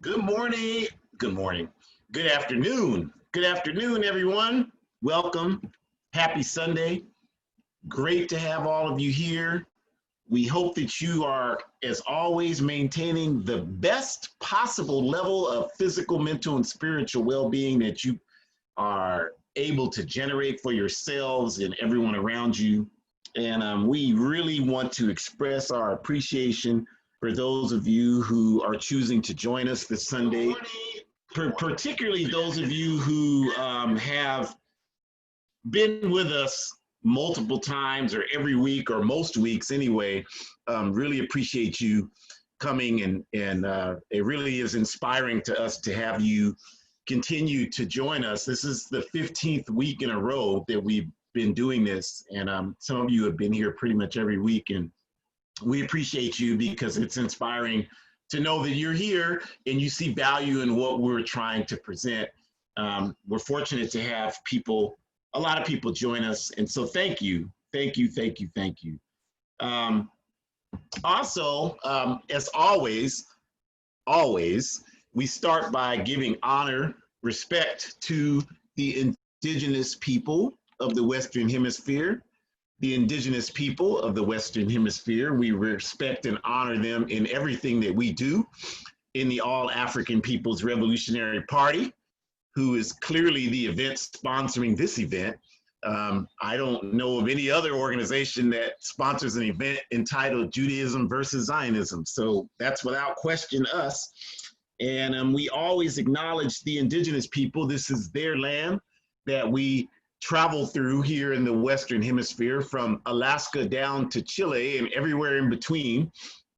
Good morning, good morning, good afternoon. Good afternoon, everyone. Welcome. Happy Sunday. Great to have all of you here. We hope that you are, as always, maintaining the best possible level of physical, mental, and spiritual well-being that you are able to generate for yourselves and everyone around you. And we really want to express our appreciation for those of you who are choosing to join us this Sunday, particularly those of you who have been with us multiple times or every week or most weeks anyway. Really appreciate you coming, and it really is inspiring to us to have you continue to join us. This is the 15th week in a row that we've been doing this, and some of you have been here pretty much every week, and we appreciate you because it's inspiring to know that you're here and you see value in what we're trying to present. We're fortunate to have people, a lot of people join us, and so thank you, thank you, thank you, thank you. Also, as always, we start by giving honor, respect to the indigenous people of the Western Hemisphere. The indigenous people of the Western Hemisphere, we respect and honor them in everything that we do. In the All African People's Revolutionary Party, who is clearly the event sponsoring this event. I don't know of any other organization that sponsors an event entitled Judaism versus Zionism. So that's without question us. And we always acknowledge the indigenous people. This is their land that we travel through here in the Western Hemisphere, from Alaska down to Chile and everywhere in between.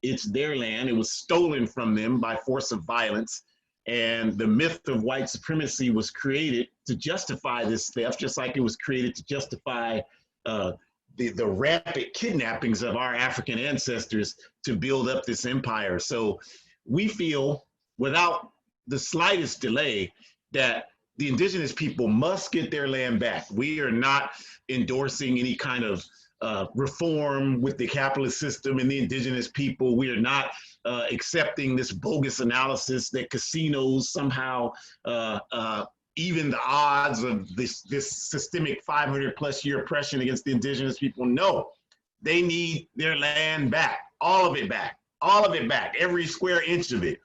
It's their land. It was stolen from them by force of violence. And the myth of white supremacy was created to justify this theft, just like it was created to justify the rapid kidnappings of our African ancestors to build up this empire. So we feel, without the slightest delay, that the indigenous people must get their land back. We are not endorsing any kind of reform with the capitalist system and the indigenous people. We are not accepting this bogus analysis that casinos somehow even the odds of this systemic 500+ year oppression against the indigenous people. No, they need their land back, all of it back, every square inch of it.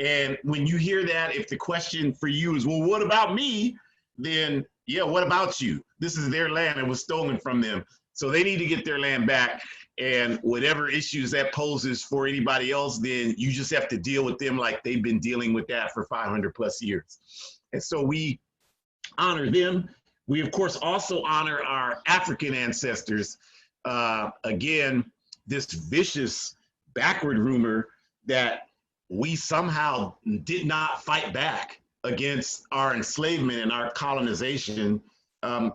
And when you hear that, if the question for you is, well, what about me? Then, yeah, what about you? This is their land. It was stolen from them. So they need to get their land back. And whatever issues that poses for anybody else, then you just have to deal with them like they've been dealing with that for 500+ years. And so we honor them. We, of course, also honor our African ancestors. Again, this vicious backward rumor that we somehow did not fight back against our enslavement and our colonization.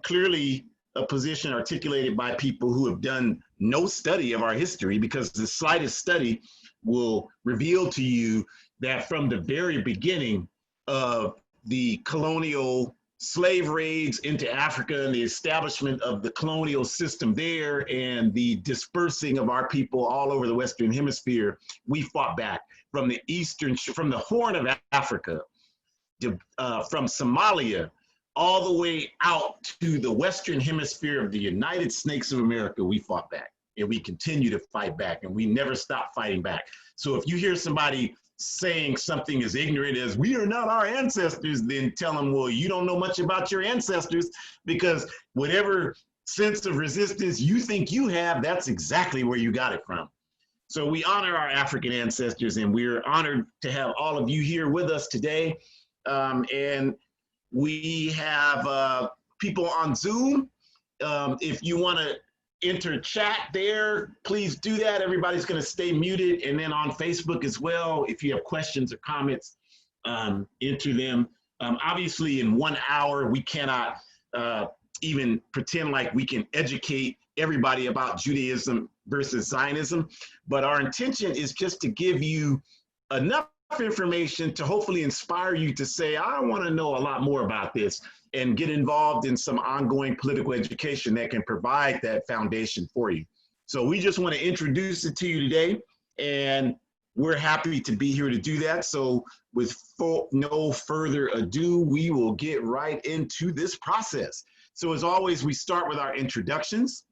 Clearly a position articulated by people who have done no study of our history, because the slightest study will reveal to you that from the very beginning of the colonial slave raids into Africa and the establishment of the colonial system there and the dispersing of our people all over the Western Hemisphere, we fought back. From the Horn of Africa, from Somalia, all the way out to the Western Hemisphere of the United States of America, we fought back, and we continue to fight back, and we never stop fighting back. So if you hear somebody saying something as ignorant as "we are not our ancestors," then tell them, well, you don't know much about your ancestors, because whatever sense of resistance you think you have, that's exactly where you got it from. So we honor our African ancestors, and we're honored to have all of you here with us today. And we have people on Zoom. If you want to enter chat there, please do that. Everybody's going to stay muted. And then on Facebook as well, if you have questions or comments, enter them. Obviously, in 1 hour, we cannot even pretend like we can educate everybody about Judaism versus Zionism, but our intention is just to give you enough information to hopefully inspire you to say, I want to know a lot more about this, and get involved in some ongoing political education that can provide that foundation for you. So we just want to introduce it to you today, and we're happy to be here to do that. So with no further ado, we will get right into this process. So as always, we start with our introductions.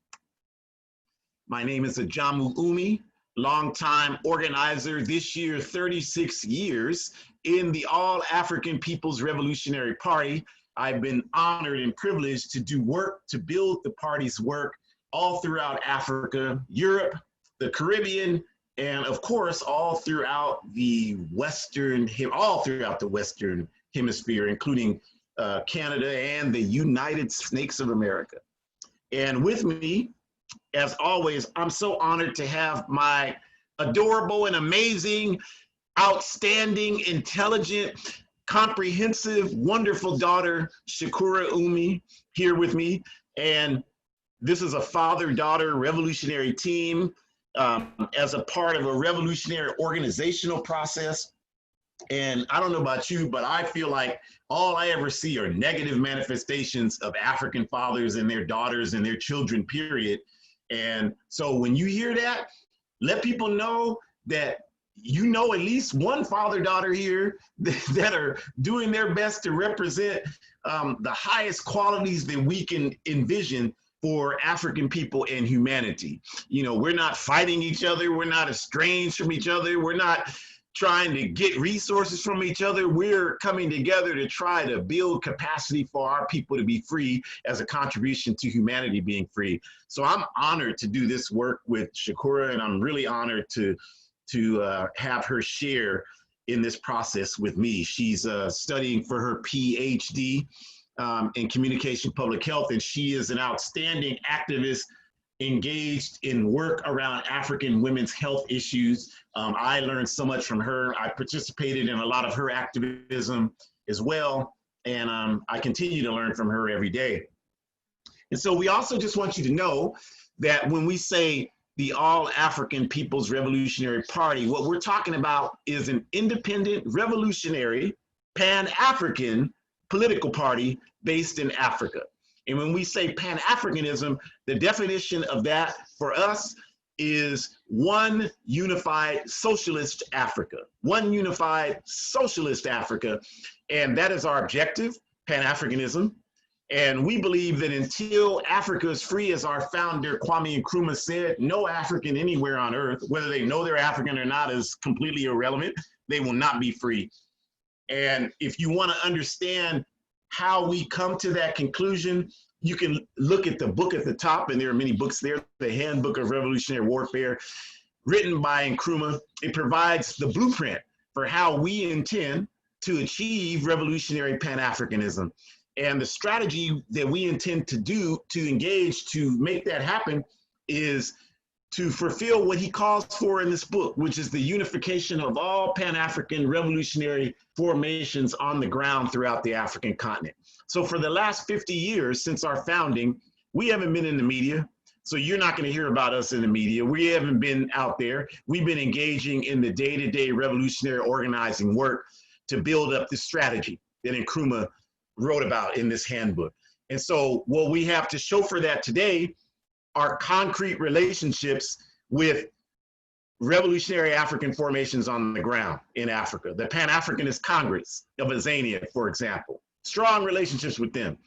My name is Ajamu Umi, longtime organizer, this year 36 years in the All African People's Revolutionary Party. I've been honored and privileged to do work to build the party's work all throughout Africa, Europe, the Caribbean, and of course, all throughout the Western Hemisphere, including Canada and the United Snakes of America. And with me, as always, I'm so honored to have my adorable and amazing, outstanding, intelligent, comprehensive, wonderful daughter, Shakura Umi, here with me. And this is a father-daughter revolutionary team as a part of a revolutionary organizational process. And I don't know about you, but I feel like all I ever see are negative manifestations of African fathers and their daughters and their children, period. And so when you hear that, let people know that you know at least one father-daughter here that are doing their best to represent the highest qualities that we can envision for African people and humanity. You know, we're not fighting each other. We're not estranged from each other. We're not trying to get resources from each other. We're coming together to try to build capacity for our people to be free as a contribution to humanity being free. So I'm honored to do this work with Shakura, and I'm really honored to have her share in this process with me. She's studying for her PhD in communication public health, and she is an outstanding activist engaged in work around African women's health issues. I learned so much from her. I participated in a lot of her activism as well, and I continue to learn from her every day. And so we also just want you to know that when we say the All African People's Revolutionary Party, what we're talking about is an independent, revolutionary, Pan-African political party based in Africa. And when we say Pan-Africanism, the definition of that for us is one unified socialist Africa, one unified socialist Africa. And that is our objective, Pan-Africanism. And we believe that until Africa is free, as our founder, Kwame Nkrumah, said, no African anywhere on earth, whether they know they're African or not, is completely irrelevant. They will not be free. And if you want to understand how we come to that conclusion, you can look at the book at the top, and there are many books there, the Handbook of Revolutionary Warfare, written by Nkrumah. It provides the blueprint for how we intend to achieve revolutionary Pan-Africanism. And the strategy that we intend to do to engage to make that happen is to fulfill what he calls for in this book, which is the unification of all Pan-African revolutionary formations on the ground throughout the African continent. So for the last 50 years since our founding, we haven't been in the media. So you're not going to hear about us in the media. We haven't been out there. We've been engaging in the day-to-day revolutionary organizing work to build up this strategy that Nkrumah wrote about in this handbook. And so what we have to show for that today are concrete relationships with revolutionary African formations on the ground in Africa. The Pan-Africanist Congress of Azania, for example, strong relationships with them.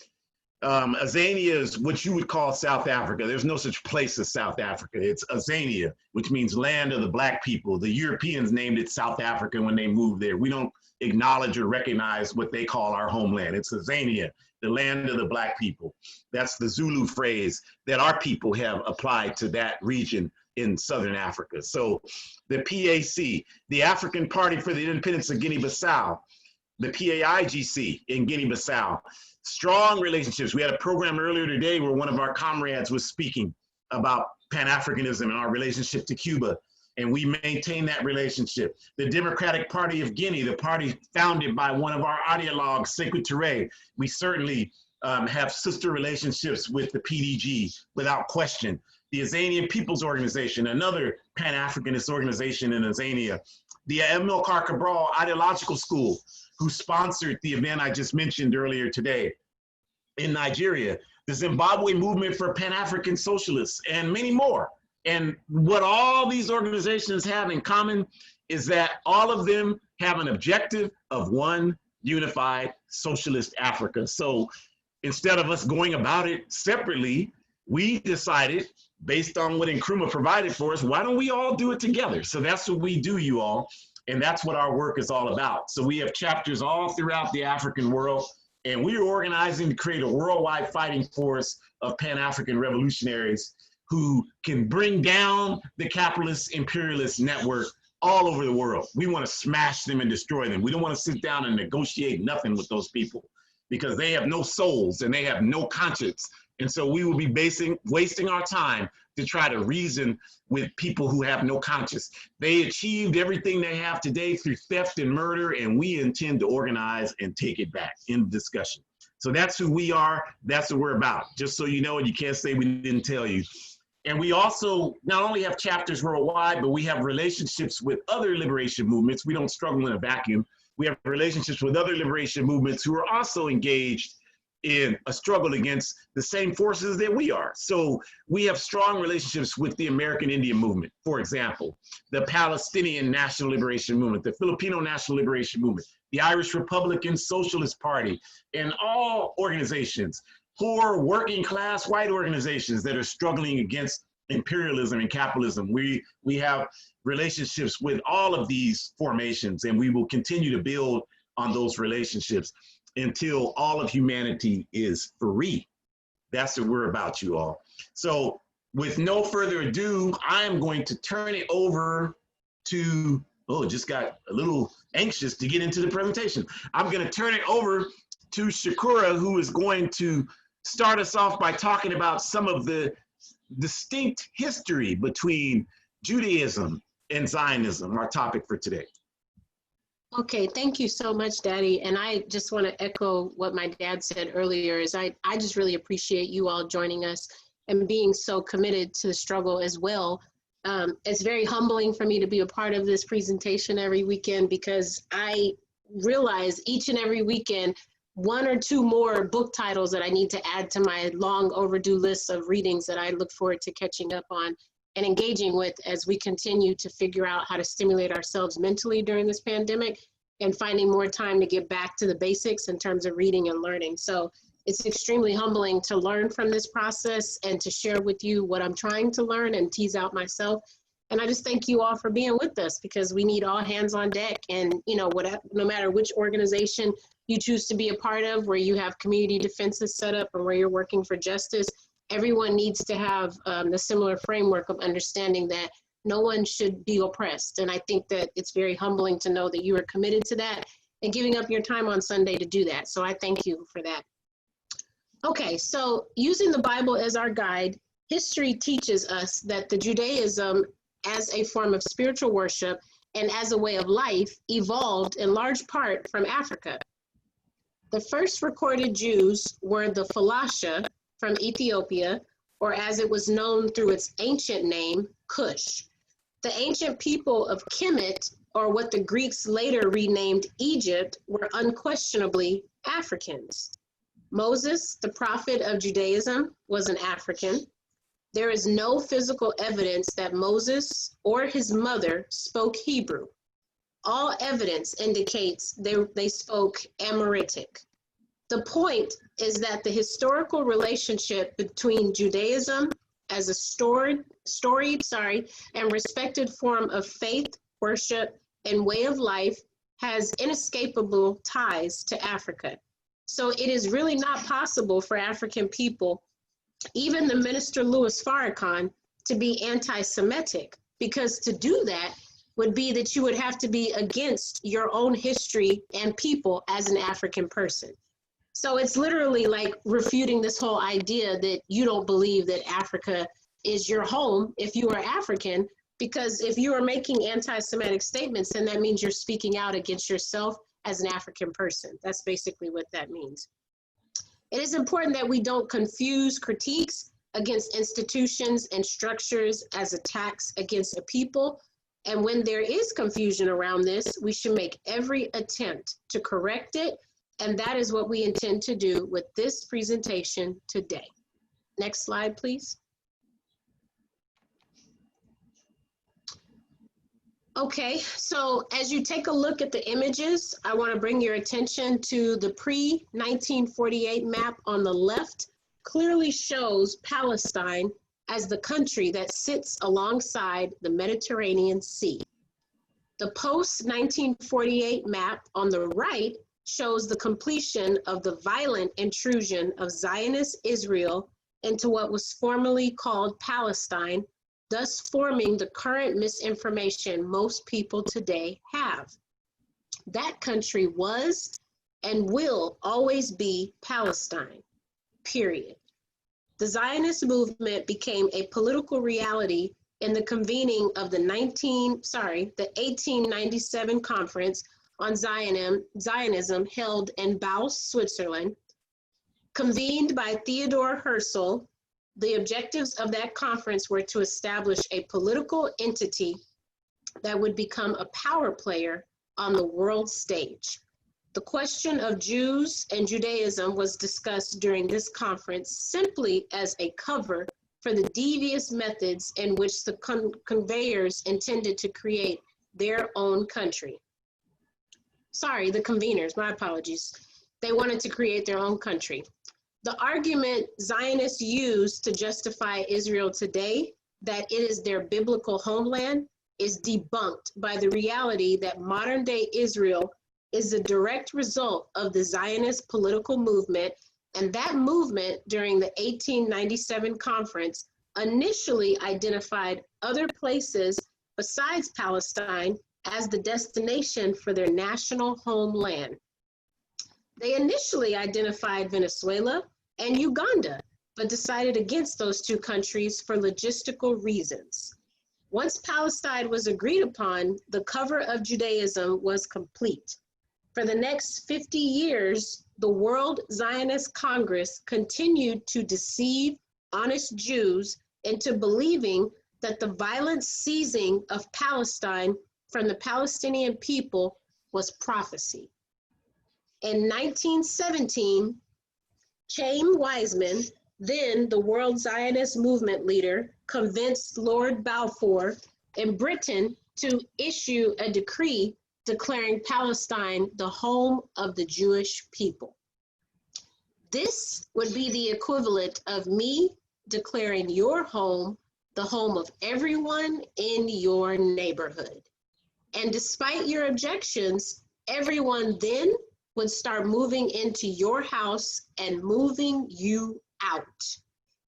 Azania is what you would call South Africa. There's no such place as South Africa. It's Azania, which means land of the Black people. The Europeans named it South Africa when they moved there. We don't acknowledge or recognize what they call our homeland. It's Azania, the land of the Black people. That's the Zulu phrase that our people have applied to that region in Southern Africa. So the PAC, the African Party for the Independence of Guinea-Bissau, the PAIGC in Guinea-Bissau, strong relationships. We had a program earlier today where one of our comrades was speaking about Pan-Africanism and our relationship to Cuba, and we maintain that relationship. The Democratic Party of Guinea, the party founded by one of our ideologues, Sekou Touré, we certainly have sister relationships with the PDG without question. The Azanian People's Organization, another Pan-Africanist organization in Azania. The Amilcar Cabral Ideological School, who sponsored the event I just mentioned earlier today in Nigeria. The Zimbabwe Movement for Pan-African Socialists, and many more. And what all these organizations have in common is that all of them have an objective of one unified socialist Africa. So instead of us going about it separately, we decided, based on what Nkrumah provided for us, why don't we all do it together? So that's what we do, you all. And that's what our work is all about. So we have chapters all throughout the African world, and we are organizing to create a worldwide fighting force of Pan-African revolutionaries who can bring down the capitalist imperialist network all over the world. We want to smash them and destroy them. We don't want to sit down and negotiate nothing with those people because they have no souls and they have no conscience. And so we will be wasting our time to try to reason with people who have no conscience. They achieved everything they have today through theft and murder, and we intend to organize and take it back in discussion. So that's who we are. That's what we're about. Just so you know, and you can't say we didn't tell you. And we also not only have chapters worldwide, but we have relationships with other liberation movements. We don't struggle in a vacuum. We have relationships with other liberation movements who are also engaged in a struggle against the same forces that we are. So we have strong relationships with the American Indian movement, for example, the Palestinian National Liberation Movement, the Filipino National Liberation Movement, the Irish Republican Socialist Party, and all organizations, poor working class white organizations that are struggling against imperialism and capitalism. We have relationships with all of these formations, and we will continue to build on those relationships until all of humanity is free. That's what we're about, you all. So with no further ado, I am going to turn it over to, just got a little anxious to get into the presentation. I'm going to turn it over to Shakura, who is going to start us off by talking about some of the distinct history between Judaism and Zionism, our topic for today. Okay, thank you so much, Daddy. And I just want to echo what my dad said earlier, is I just really appreciate you all joining us and being so committed to the struggle as well. It's very humbling for me to be a part of this presentation every weekend, because I realize each and every weekend, one or two more book titles that I need to add to my long overdue list of readings that I look forward to catching up on and engaging with as we continue to figure out how to stimulate ourselves mentally during this pandemic and finding more time to get back to the basics in terms of reading and learning. So it's extremely humbling to learn from this process and to share with you what I'm trying to learn and tease out myself. And I just thank you all for being with us, because we need all hands on deck. And no matter which organization you choose to be a part of, where you have community defenses set up or where you're working for justice, everyone needs to have the similar framework of understanding that no one should be oppressed. And I think that it's very humbling to know that you are committed to that and giving up your time on Sunday to do that. So I thank you for that. Okay, so using the Bible as our guide, history teaches us that the Judaism as a form of spiritual worship and as a way of life evolved in large part from Africa. The first recorded Jews were the Falasha from Ethiopia, or as it was known through its ancient name, Cush. The ancient people of Kemet, or what the Greeks later renamed Egypt, were unquestionably Africans. Moses, the prophet of Judaism, was an African. There is no physical evidence that Moses or his mother spoke Hebrew. All evidence indicates they spoke Amharic. The point is that the historical relationship between Judaism as a storied and respected form of faith, worship, and way of life has inescapable ties to Africa. So it is really not possible for African people, even the Minister Louis Farrakhan, to be anti-Semitic, because to do that would be that you would have to be against your own history and people as an African person. So it's literally like refuting this whole idea that you don't believe that Africa is your home if you are African, because if you are making anti-Semitic statements, then that means you're speaking out against yourself as an African person. That's basically what that means. It is important that we don't confuse critiques against institutions and structures as attacks against a people. And when there is confusion around this, we should make every attempt to correct it. And that is what we intend to do with this presentation today. Next slide, please. Okay, so as you take a look at the images, I want to bring your attention to the pre-1948 map on the left. Clearly shows Palestine as the country that sits alongside the Mediterranean Sea. The post-1948 map on the right shows the completion of the violent intrusion of Zionist Israel into what was formerly called Palestine, thus forming the current misinformation most people today have. That country was and will always be Palestine, period. The Zionist movement became a political reality in the convening of the 1897 conference on Zionism held in Baus, Switzerland. Convened by Theodor Herzl, the objectives of that conference were to establish a political entity that would become a power player on the world stage. The question of Jews and Judaism was discussed during this conference simply as a cover for the devious methods in which the conveners intended to create their own country. Sorry, the conveners, my apologies. They wanted to create their own country. The argument Zionists use to justify Israel today, that it is their biblical homeland, is debunked by the reality that modern day Israel is a direct result of the Zionist political movement, and that movement during the 1897 conference initially identified other places besides Palestine as the destination for their national homeland. They initially identified Venezuela and Uganda, but decided against those two countries for logistical reasons. Once Palestine was agreed upon, the cover of Judaism was complete. For the next 50 years, the World Zionist Congress continued to deceive honest Jews into believing that the violent seizing of Palestine from the Palestinian people was prophecy. In 1917, Chaim Weizmann, then the World Zionist Movement leader, convinced Lord Balfour in Britain to issue a decree declaring Palestine the home of the Jewish people. This would be the equivalent of me declaring your home the home of everyone in your neighborhood. And despite your objections, everyone then would start moving into your house and moving you out.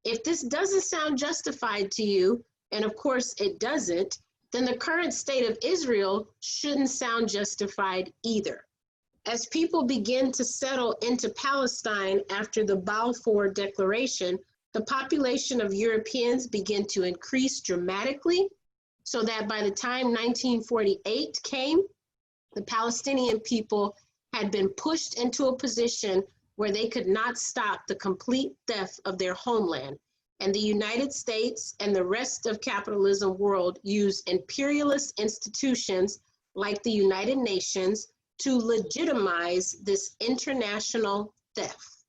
If this doesn't sound justified to you, and of course it doesn't, then the current state of Israel shouldn't sound justified either. As people begin to settle into Palestine after the Balfour Declaration, the population of Europeans began to increase dramatically, so that by the time 1948 came, the Palestinian people had been pushed into a position where they could not stop the complete theft of their homeland. And the United States and the rest of capitalism world use imperialist institutions like the United Nations to legitimize this international theft.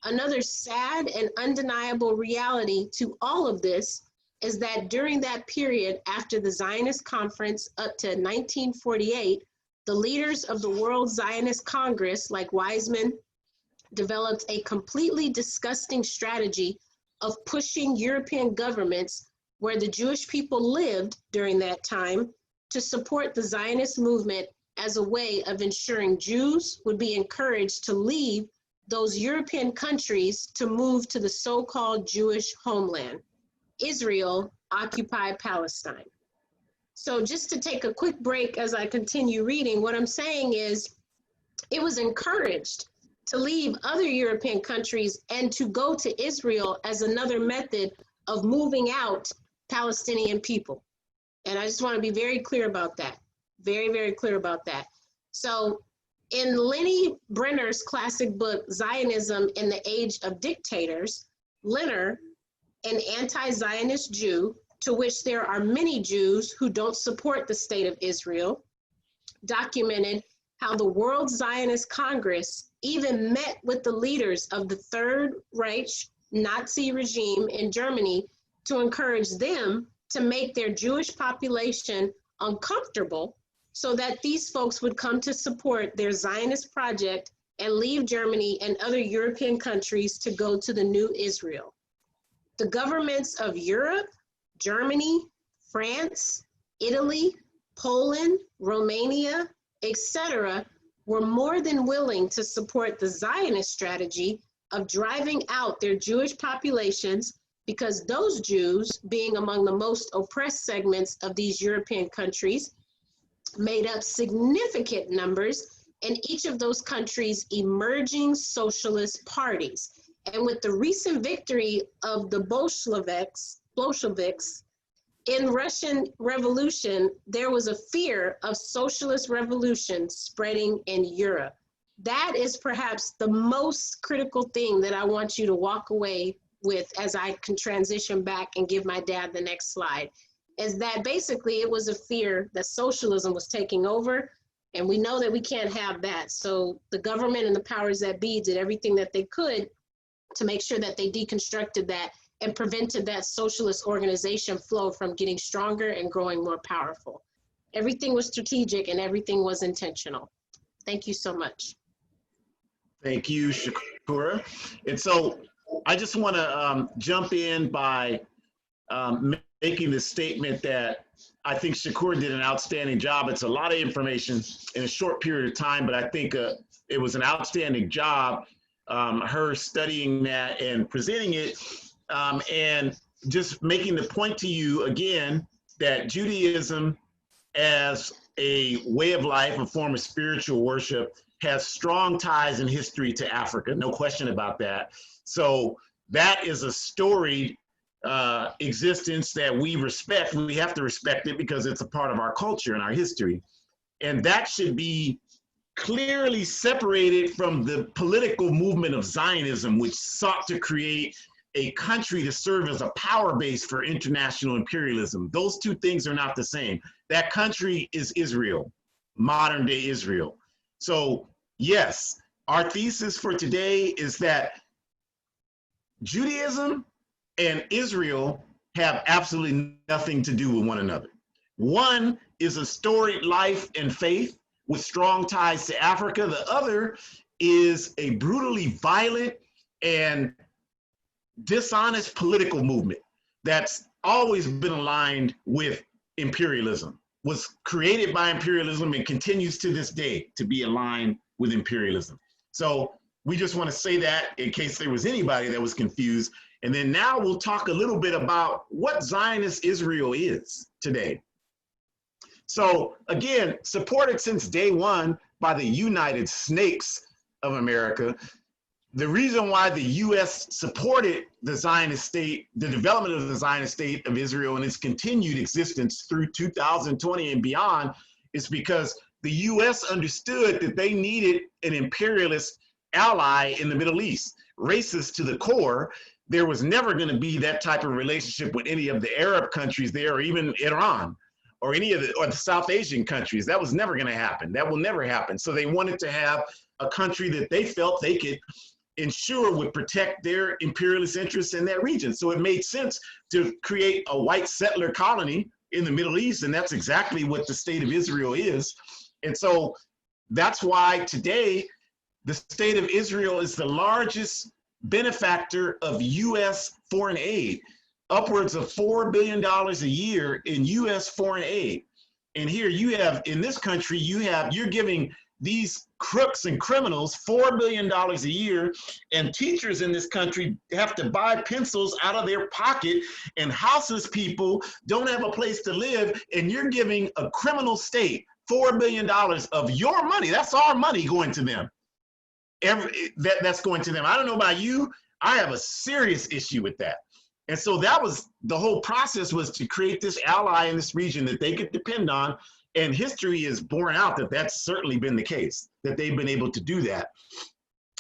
Another sad and undeniable reality to all of this is that during that period after the Zionist conference up to 1948, the leaders of the World Zionist Congress, like Weizmann, developed a completely disgusting strategy of pushing European governments where the Jewish people lived during that time to support the Zionist movement as a way of ensuring Jews would be encouraged to leave those European countries to move to the so-called Jewish homeland. Israel occupied Palestine. So just to take a quick break as I continue reading, what I'm saying is it was encouraged to leave other European countries and to go to Israel as another method of moving out Palestinian people. And I just want to be very clear about that. Very, very clear about that. So in Lenny Brenner's classic book, Zionism in the Age of Dictators, Lenner, an anti-Zionist Jew, to which there are many Jews who don't support the state of Israel, documented how the World Zionist Congress even met with the leaders of the Third Reich Nazi regime in Germany to encourage them to make their Jewish population uncomfortable so that these folks would come to support their Zionist project and leave Germany and other European countries to go to the new Israel. The governments of Europe, Germany, France, Italy, Poland, Romania, etc., were more than willing to support the Zionist strategy of driving out their Jewish populations, because those Jews, being among the most oppressed segments of these European countries, made up significant numbers in each of those countries' emerging socialist parties. And with the recent victory of the Bolsheviks in Russian Revolution, there was a fear of socialist revolution spreading in Europe. That is perhaps the most critical thing that I want you to walk away with as I can transition back and give my dad the next slide, is that basically it was a fear that socialism was taking over, and we know that we can't have that. So the government and the powers that be did everything that they could to make sure that they deconstructed that and prevented that socialist organization flow from getting stronger and growing more powerful. Everything was strategic and everything was intentional. Thank you so much. Thank you, Shakura. And so I just want to jump in by making the statement that I think Shakura did an outstanding job. It's a lot of information in a short period of time, but I think it was an outstanding job, her studying that and presenting it, and just making the point to you again that Judaism as a way of life, a form of spiritual worship, has strong ties in history to Africa, no question about that. So that is a storied existence that we respect. We have to respect it because it's a part of our culture and our history. And that should be clearly separated from the political movement of Zionism, which sought to create a country to serve as a power base for international imperialism. Those two things are not the same. That country is Israel, modern day Israel. So yes, our thesis for today is that Judaism and Israel have absolutely nothing to do with one another. One is a storied life and faith with strong ties to Africa. The other is a brutally violent and dishonest political movement that's always been aligned with imperialism, was created by imperialism and continues to this day to be aligned with imperialism. So we just want to say that in case there was anybody that was confused. And then now we'll talk a little bit about what Zionist Israel is today. So again, supported since day one by the United Snakes of America, the reason why the US supported the Zionist state, the development of the Zionist state of Israel and its continued existence through 2020 and beyond is because the US understood that they needed an imperialist ally in the Middle East, racist to the core. There was never going to be that type of relationship with any of the Arab countries there, or even Iran, or any of the South Asian countries. That was never going to happen. That will never happen. So they wanted to have a country that they felt they could ensure would protect their imperialist interests in that region. So it made sense to create a white settler colony in the Middle East, and that's exactly what the state of Israel is. And so that's why today the state of Israel is the largest benefactor of US foreign aid, upwards of $4 billion a year in US foreign aid. And here you have, in this country, you're giving these crooks and criminals $4 billion a year, and teachers in this country have to buy pencils out of their pocket, and houseless people don't have a place to live, and you're giving a criminal state $4 billion of your money. That's our money going to them. That's going to them. I don't know about you, I have a serious issue with that. And so that was the whole process, was to create this ally in this region that they could depend on. And history has borne out that that's certainly been the case, that they've been able to do that.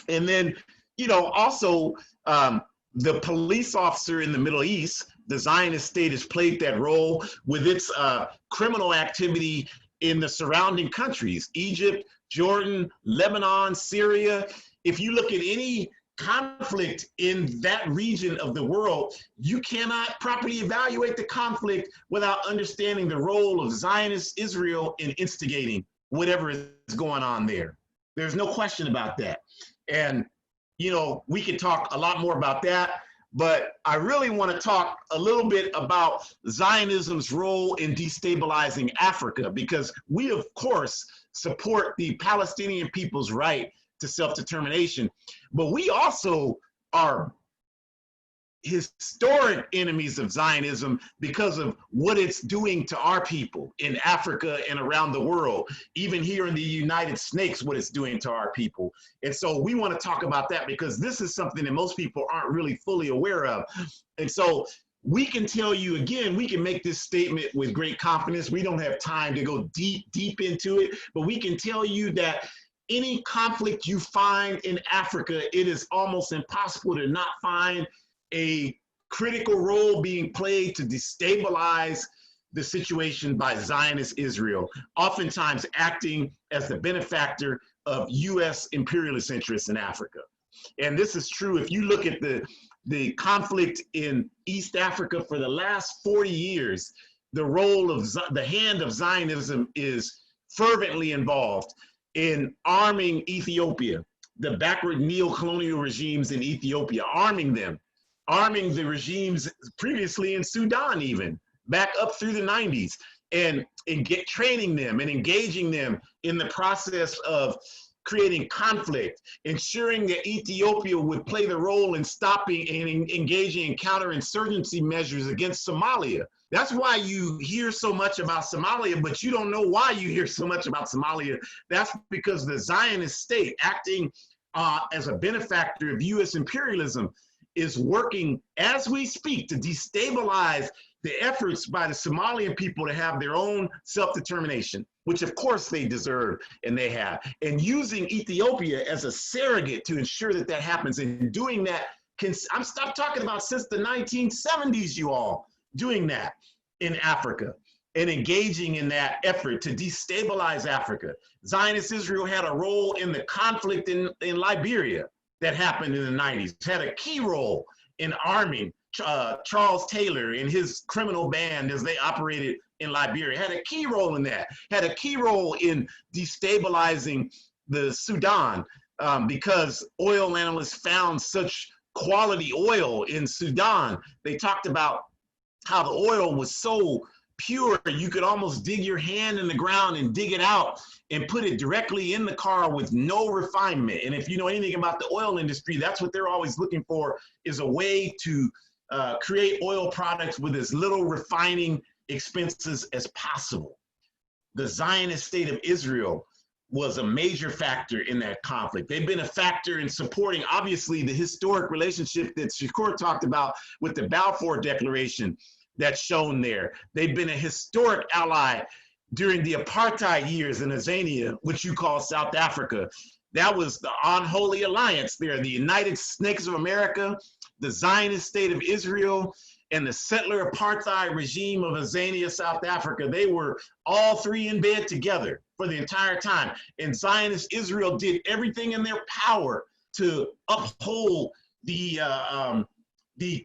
And then, you know, also the police officer in the Middle East, the Zionist state has played that role with its criminal activity in the surrounding countries, Egypt, Jordan, Lebanon, Syria. If you look at any conflict in that region of the world, you cannot properly evaluate the conflict without understanding the role of Zionist Israel in instigating whatever is going on there. There's no question about that. And, you know, we could talk a lot more about that, but I really want to talk a little bit about Zionism's role in destabilizing Africa, because we, of course, support the Palestinian people's right to self-determination, but we also are historic enemies of Zionism because of what it's doing to our people in Africa and around the world, even here in the United States, what it's doing to our people. And so we want to talk about that because this is something that most people aren't really fully aware of. And so we can tell you, again, we can make this statement with great confidence. We don't have time to go deep into it, but we can tell you that any conflict you find in Africa, it is almost impossible to not find a critical role being played to destabilize the situation by Zionist Israel, oftentimes acting as the benefactor of US imperialist interests in Africa. And this is true if you look at the conflict in East Africa for the last 40 years, the role of the hand of Zionism is fervently involved in arming Ethiopia, the backward neo-colonial regimes in Ethiopia, arming them, arming the regimes previously in Sudan even, back up through the 90s, and training them and engaging them in the process of creating conflict, ensuring that Ethiopia would play the role in stopping and engaging in counterinsurgency measures against Somalia. That's why you hear so much about Somalia, but you don't know why you hear so much about Somalia. That's because the Zionist state, acting as a benefactor of US imperialism, is working as we speak to destabilize the efforts by the Somalian people to have their own self-determination, which of course they deserve and they have, and using Ethiopia as a surrogate to ensure that that happens. And doing that, I'm stop talking about since the 1970s, you all, doing that in Africa and engaging in that effort to destabilize Africa. Zionist Israel had a role in the conflict in Liberia that happened in the 90s, had a key role in arming Charles Taylor and his criminal band as they operated in Liberia, had a key role in that, had a key role in destabilizing the Sudan because oil analysts found such quality oil in Sudan. They talked about how the oil was so pure, you could almost dig your hand in the ground and dig it out and put it directly in the car with no refinement. And if you know anything about the oil industry, that's what they're always looking for, is a way to create oil products with as little refining expenses as possible. The Zionist state of Israel was a major factor in that conflict. They've been a factor in supporting, obviously, the historic relationship that Shakur talked about with the Balfour Declaration that's shown there. They've been a historic ally during the apartheid years in Azania, which you call South Africa. That was the unholy alliance there, the United Snakes of America, the Zionist state of Israel, and the settler apartheid regime of Azania, South Africa. They were all three in bed together for the entire time. And Zionist Israel did everything in their power to uphold the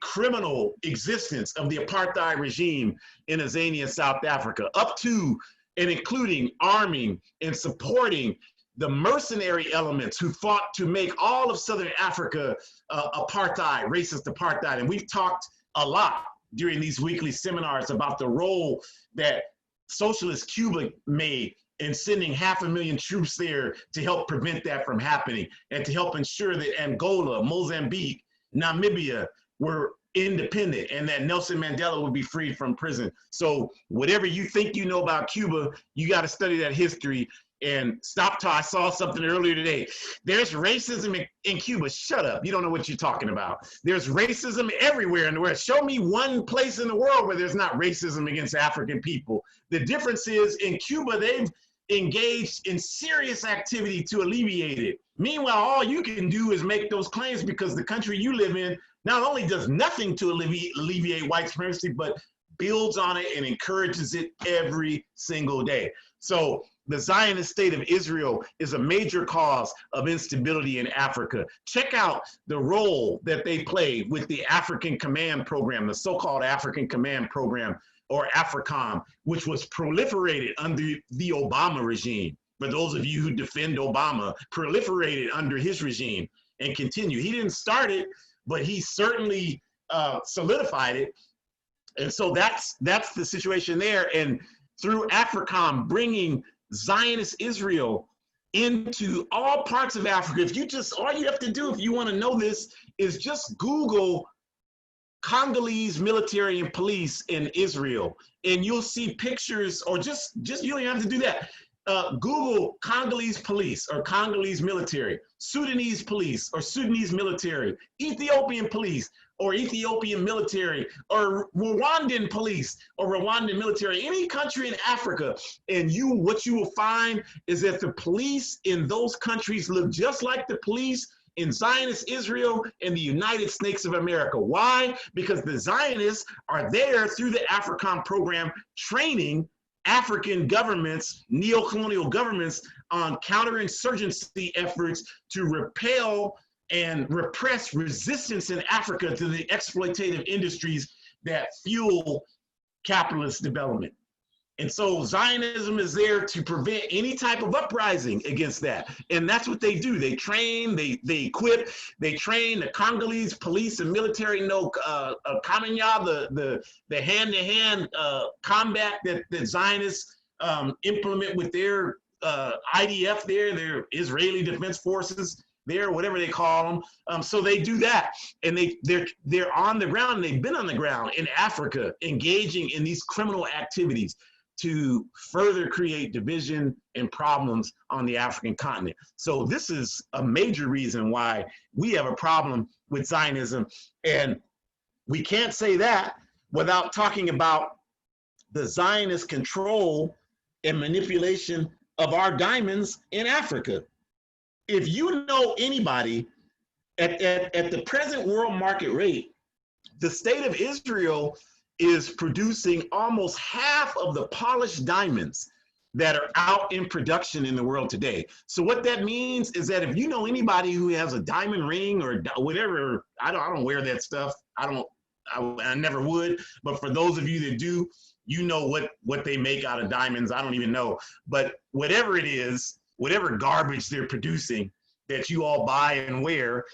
criminal existence of the apartheid regime in Azania, South Africa, up to and including arming and supporting the mercenary elements who fought to make all of Southern Africa apartheid, racist apartheid. And we've talked a lot during these weekly seminars about the role that socialist Cuba made in sending 500,000 troops there to help prevent that from happening and to help ensure that Angola, Mozambique, Namibia were independent and that Nelson Mandela would be freed from prison. So whatever you think you know about Cuba, you got to study that history and stop talking. I saw something earlier today. There's racism in Cuba. Shut up. You don't know what you're talking about. There's racism everywhere in the world. Show me one place in the world where there's not racism against African people. The difference is in Cuba, they've engaged in serious activity to alleviate it. Meanwhile, all you can do is make those claims because the country you live in not only does nothing to alleviate white supremacy, but builds on it and encourages it every single day. So the Zionist state of Israel is a major cause of instability in Africa. Check out the role that they play with the African Command Program, the so-called African Command Program, or AFRICOM, which was proliferated under the Obama regime. For those of you who defend Obama, proliferated under his regime and continue. He didn't start it, but he certainly solidified it. And so that's the situation there. And through AFRICOM, bringing Zionist Israel into all parts of Africa. If you just, all you have to do if you want to know this is just Google Congolese military and police in Israel, and you'll see pictures, or just you don't even have to do that. Google Congolese police or Congolese military, Sudanese police or Sudanese military, Ethiopian police or Ethiopian military, or Rwandan police or Rwandan military, any country in Africa, and what you will find is that the police in those countries look just like the police in Zionist Israel and the United States of America. Why? Because the Zionists are there through the AFRICOM program training African governments, neo-colonial governments, on counterinsurgency efforts to repel and repress resistance in Africa to the exploitative industries that fuel capitalist development. And so Zionism is there to prevent any type of uprising against that. And that's what they do. They train, they equip, they train the Congolese police and military know Kamanya, the hand-to-hand combat that Zionists implement with their IDF there, their Israeli Defense Forces there, whatever they call them. So they do that. And they're on the ground, and they've been on the ground in Africa, engaging in these criminal activities to further create division and problems on the African continent. So this is a major reason why we have a problem with Zionism. And we can't say that without talking about the Zionist control and manipulation of our diamonds in Africa. If you know anybody, at the present world market rate, the state of Israel is producing almost half of the polished diamonds that are out in production in the world today. So what that means is that if you know anybody who has a diamond ring or whatever, I don't wear that stuff. I never would, but for those of you that do, you know what they make out of diamonds. I don't even know, but whatever it is, whatever garbage they're producing that you all buy and wear,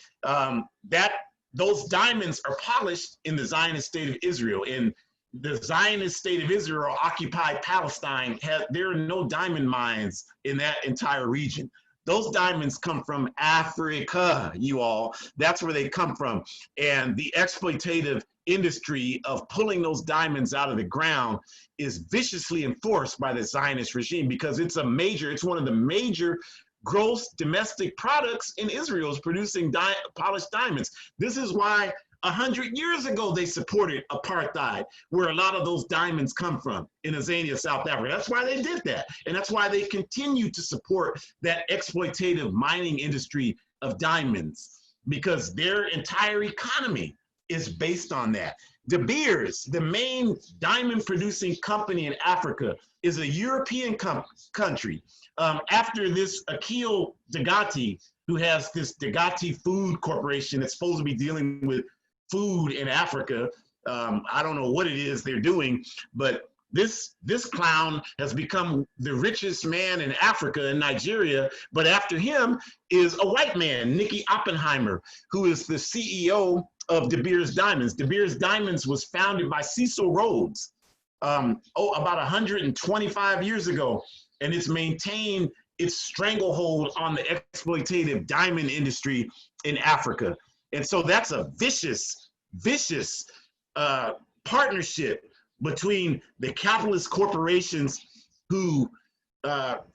those diamonds are polished in the Zionist state of Israel. And the Zionist state of Israel, occupied Palestine, there are no diamond mines in that entire region. Those diamonds come from Africa, you all. That's where they come from. And the exploitative industry of pulling those diamonds out of the ground is viciously enforced by the Zionist regime, because it's one of the major gross domestic products in Israel is producing polished diamonds. This is why 100 years ago they supported apartheid, where a lot of those diamonds come from, in Azania, South Africa. That's why they did that. And that's why they continue to support that exploitative mining industry of diamonds, because their entire economy is based on that. De Beers, the main diamond producing company in Africa, is a European country. After this Akil Dagati, who has this Dagati Food Corporation that's supposed to be dealing with food in Africa. I don't know what it is they're doing, but this clown has become the richest man in Africa, in Nigeria. But after him is a white man, Nicky Oppenheimer, who is the CEO of De Beers Diamonds. De Beers Diamonds was founded by Cecil Rhodes about 125 years ago, and it's maintained its stranglehold on the exploitative diamond industry in Africa. And so that's a vicious partnership between the capitalist corporations who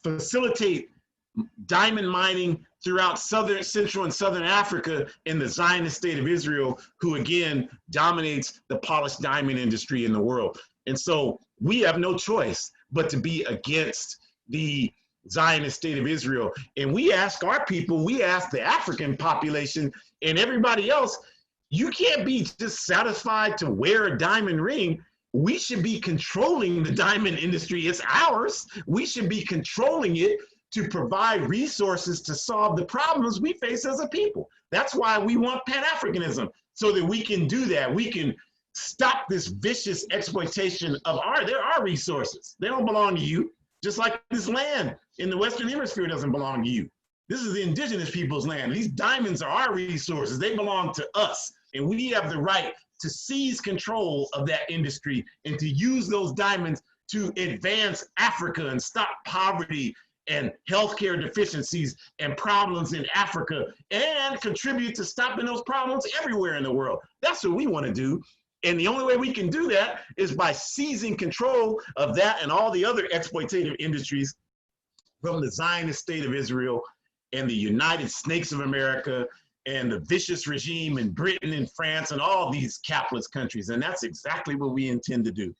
facilitate diamond mining throughout Central and Southern Africa, and the Zionist state of Israel, who again dominates the polished diamond industry in the world. And so we have no choice but to be against the Zionist state of Israel. And we ask our people, we ask the African population and everybody else, you can't be just satisfied to wear a diamond ring. we should be controlling the diamond industry. It's ours. We should be controlling it to provide resources to solve the problems we face as a people. That's why we want Pan-Africanism, so that we can do that. We can stop this vicious exploitation of there are resources. They don't belong to you. Just like this land in the Western Hemisphere doesn't belong to you. This is the indigenous people's land. These diamonds are our resources. They belong to us. And we have the right to seize control of that industry and to use those diamonds to advance Africa and stop poverty and healthcare deficiencies and problems in Africa, and contribute to stopping those problems everywhere in the world. That's what we want to do. And the only way we can do that is by seizing control of that and all the other exploitative industries from the Zionist state of Israel and the United Snakes of America and the vicious regime in Britain and France and all these capitalist countries. And that's exactly what we intend to do.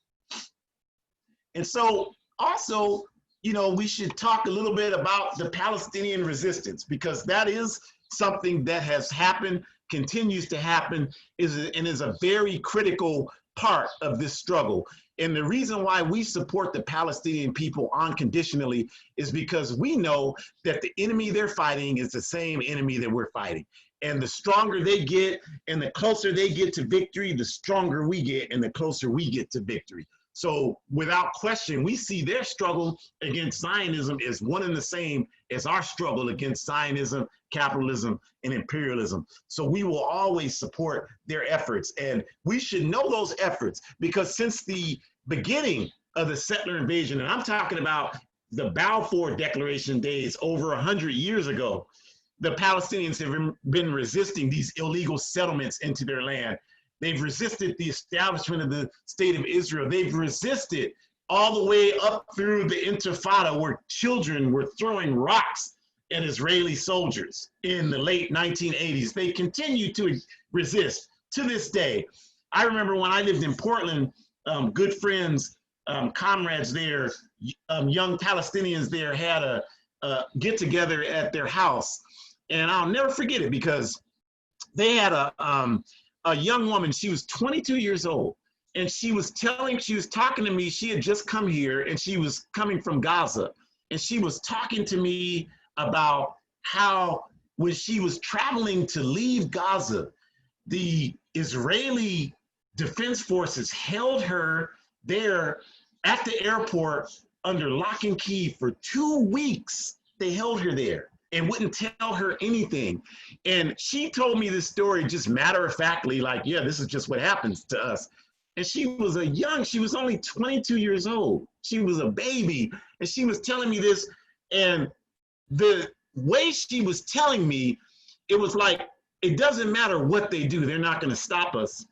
And so also, you know, we should talk a little bit about the Palestinian resistance, because that is something that has happened, continues to happen, and is a very critical part of this struggle. And the reason why we support the Palestinian people unconditionally is because we know that the enemy they're fighting is the same enemy that we're fighting. And the stronger they get and the closer they get to victory, the stronger we get and the closer we get to victory. So without question, we see their struggle against Zionism as one and the same as our struggle against Zionism, capitalism, and imperialism. So we will always support their efforts. And we should know those efforts, because since the beginning of the settler invasion, and I'm talking about the Balfour Declaration days over 100 years ago, the Palestinians have been resisting these illegal settlements into their land. They've resisted the establishment of the state of Israel. They've resisted all the way up through the Intifada, where children were throwing rocks at Israeli soldiers in the late 1980s. They continue to resist to this day. I remember when I lived in Portland, good friends, comrades there, young Palestinians there had a get together at their house. And I'll never forget it, because they had a young woman. She was 22 years old, and she was talking to me. She had just come here, and she was coming from Gaza, and she was talking to me about how when she was traveling to leave Gaza, the Israeli Defense Forces held her there at the airport under lock and key for 2 weeks. They held her there and wouldn't tell her anything. And she told me this story just matter-of-factly, like, yeah, this is just what happens to us. And she was she was only 22 years old. She was a baby, and she was telling me this, and the way she was telling me, it was like, it doesn't matter what they do, they're not gonna stop us.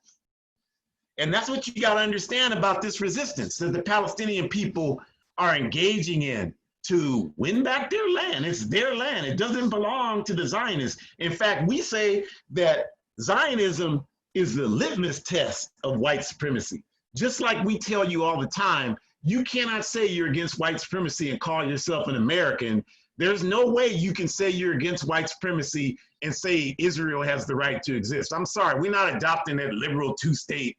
And that's what you gotta understand about this resistance that the Palestinian people are engaging in to win back their land. It's their land. It doesn't belong to the Zionists. In fact, we say that Zionism is the litmus test of white supremacy. Just like we tell you all the time, you cannot say you're against white supremacy and call yourself an American. There's no way you can say you're against white supremacy and say Israel has the right to exist. I'm sorry, we're not adopting that liberal two-state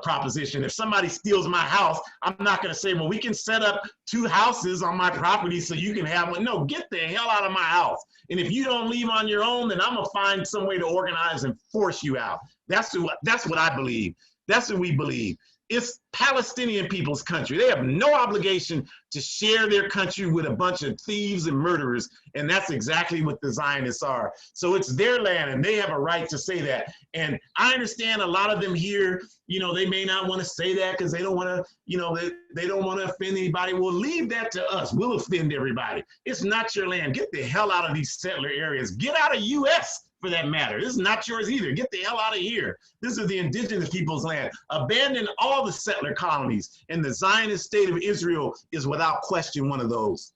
proposition. If somebody steals my house, I'm not going to say, well, we can set up 2 houses on my property so you can have one. No, get the hell out of my house. And if you don't leave on your own, then I'm going to find some way to organize and force you out. That's what I believe. That's what we believe. It's Palestinian people's country. They have no obligation to share their country with a bunch of thieves and murderers, and that's exactly what the Zionists are. So it's their land, and they have a right to say that. And I understand a lot of them here, you know, they may not want to say that because they don't want to, you know, they don't want to offend anybody. Well, leave that to us. We'll offend everybody. It's not your land. Get the hell out of these settler areas. Get out of U.S., for that matter. This is not yours either. Get the hell out of here. This is the indigenous people's land. Abandon all the settler colonies, and the Zionist state of Israel is without question one of those.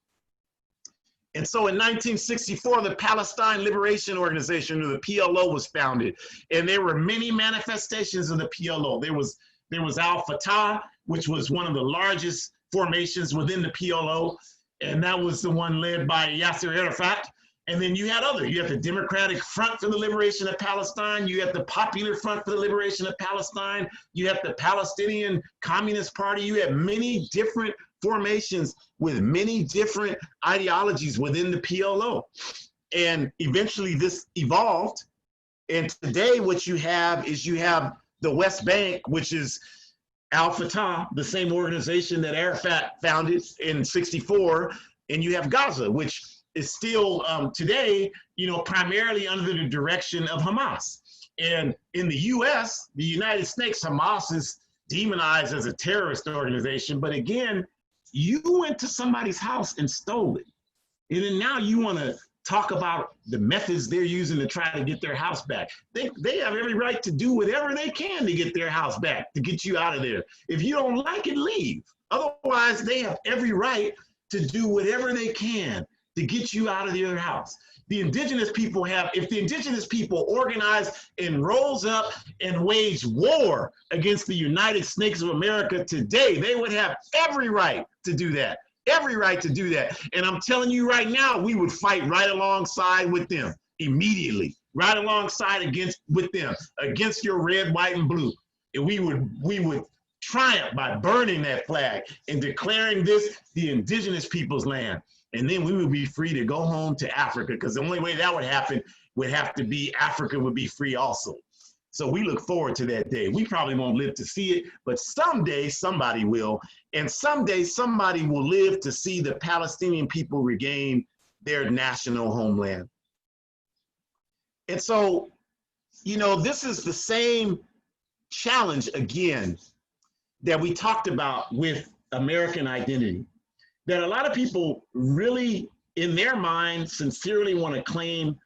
And so in 1964, the Palestine Liberation Organization, or the PLO, was founded. And there were many manifestations of the PLO. There was Al-Fatah, which was one of the largest formations within the PLO. And that was the one led by Yasser Arafat. And then you had you have the Democratic Front for the Liberation of Palestine. You have the Popular Front for the Liberation of Palestine. You have the Palestinian Communist Party. You have many different formations with many different ideologies within the PLO. And eventually this evolved. And today what you have is you have the West Bank, which is Al-Fatah, the same organization that Arafat founded in '64. And you have Gaza, which is still today, primarily under the direction of Hamas. And in the US, the United States, Hamas is demonized as a terrorist organization. But again, you went to somebody's house and stole it. And then now you want to talk about the methods they're using to try to get their house back. They have every right to do whatever they can to get their house back, to get you out of there. If you don't like it, leave. Otherwise, they have every right to do whatever they can to get you out of their house. The indigenous people if the indigenous people organize and rose up and wage war against the United Snakes of America today, they would have every right to do that. Every right to do that. And I'm telling you right now, we would fight right alongside with them immediately, right alongside with them, against your red, white, and blue. And we would triumph by burning that flag and declaring this the indigenous people's land. And then we would be free to go home to Africa, because the only way that would happen would have to be Africa would be free also. So we look forward to that day. We probably won't live to see it, but someday somebody will. And someday somebody will live to see the Palestinian people regain their national homeland. And so, this is the same challenge again that we talked about with American identity, that a lot of people really, in their mind, sincerely want to claim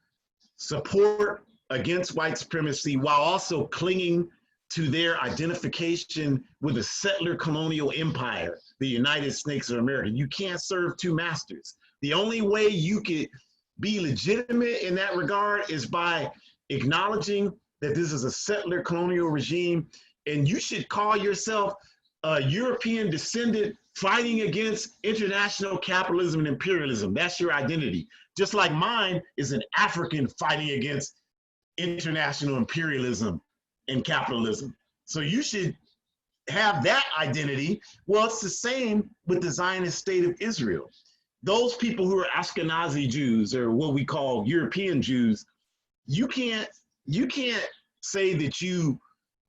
support against white supremacy while also clinging to their identification with a settler colonial empire, the United States of America. You can't serve two masters. The only way you could be legitimate in that regard is by acknowledging that this is a settler colonial regime, and you should call yourself a European descendant fighting against international capitalism and imperialism. That's your identity. Just like mine is an African fighting against international imperialism and capitalism. So you should have that identity. Well, it's the same with the Zionist state of Israel. Those people who are Ashkenazi Jews, or what we call European Jews, you can't say that you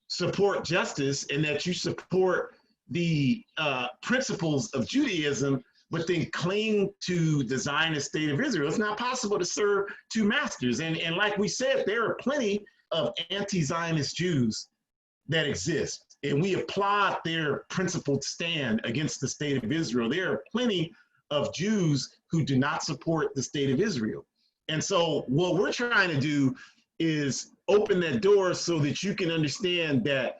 support justice and that you support the principles of Judaism, but then cling to the Zionist state of Israel. It's not possible to serve two masters. And like we said, there are plenty of anti-Zionist Jews that exist, and we applaud their principled stand against the state of Israel. There are plenty of Jews who do not support the state of Israel. And so what we're trying to do is open that door so that you can understand that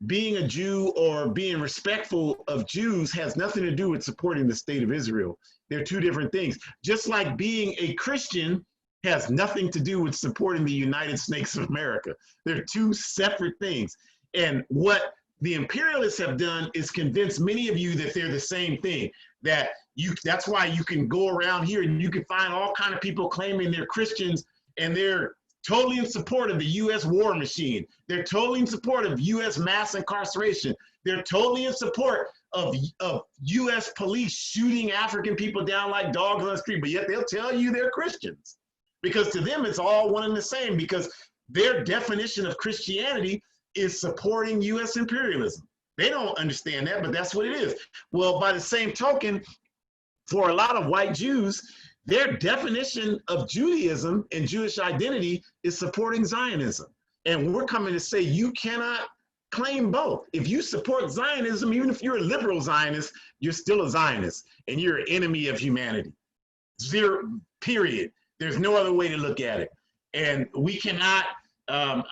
being a Jew or being respectful of Jews has nothing to do with supporting the state of Israel. They're two different things. Just like being a Christian has nothing to do with supporting the United Snakes of America. They're two separate things. And what the imperialists have done is convince many of you that they're the same thing, that's why you can go around here and you can find all kinds of people claiming they're Christians and they're totally in support of the U.S. war machine. They're totally in support of U.S. mass incarceration. They're totally in support of U.S. police shooting African people down like dogs on the street, but yet they'll tell you they're Christians. Because to them, it's all one and the same, because their definition of Christianity is supporting U.S. imperialism. They don't understand that, but that's what it is. Well, by the same token, for a lot of white Jews, their definition of Judaism and Jewish identity is supporting Zionism. And we're coming to say you cannot claim both. If you support Zionism, even if you're a liberal Zionist, you're still a Zionist and you're an enemy of humanity. Zero, period. There's no other way to look at it. And we cannot, I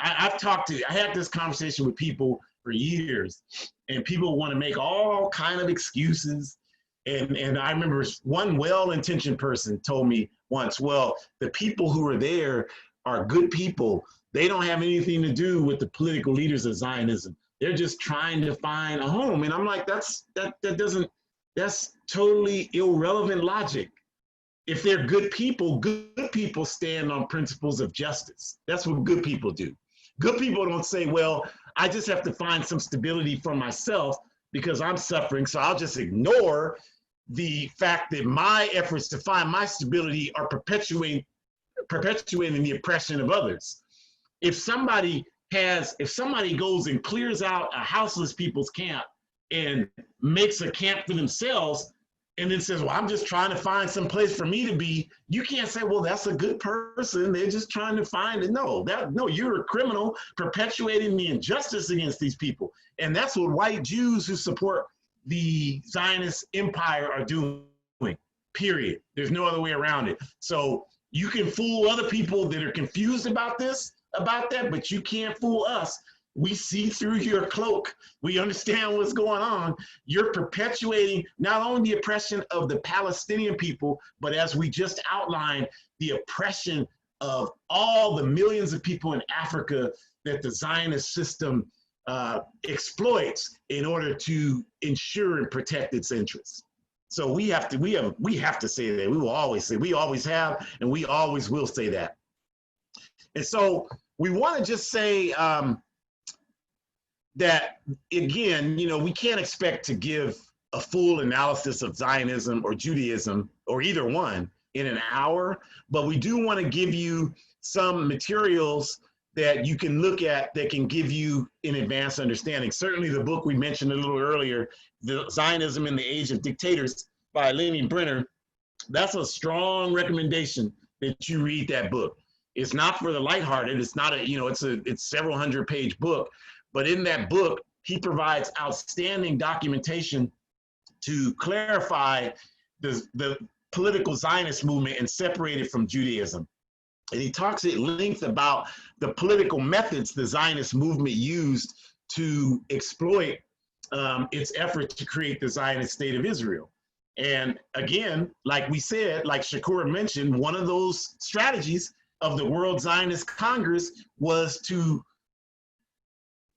had this conversation with people for years, and people want to make all kind of excuses. And I remember one well-intentioned person told me once, well, the people who are there are good people. They don't have anything to do with the political leaders of Zionism. They're just trying to find a home. And I'm like, that's totally irrelevant logic. if they're good people stand on principles of justice. That's what good people do. Good people don't say, well, I just have to find some stability for myself because I'm suffering, so I'll just ignore the fact that my efforts to find my stability are perpetuating the oppression of others. If somebody goes and clears out a houseless people's camp and makes a camp for themselves and then says, well, I'm just trying to find some place for me to be, you can't say, well, that's a good person. They're just trying to find it. No, you're a criminal perpetuating the injustice against these people. And that's what white Jews who support the Zionist empire are doing, period. There's no other way around it. So you can fool other people that are confused about that, but you can't fool us. We see through your cloak. We understand what's going on. You're perpetuating not only the oppression of the Palestinian people, but as we just outlined, the oppression of all the millions of people in Africa that the Zionist system exploits in order to ensure and protect its interests. So we have to say that. We will always say, we always have, and we always will say that. And so we want to just say that, again, we can't expect to give a full analysis of Zionism or Judaism or either one in an hour, but we do want to give you some materials that you can look at that can give you an advanced understanding. Certainly the book we mentioned a little earlier, The Zionism in the Age of Dictators by Lenny Brenner, that's a strong recommendation that you read that book. It's not for the lighthearted. It's not it's several 100-page book, but in that book, he provides outstanding documentation to clarify the political Zionist movement and separate it from Judaism. And he talks at length about the political methods the Zionist movement used to exploit its effort to create the Zionist state of Israel. And again, like we said, like Shakur mentioned, one of those strategies of the World Zionist Congress was to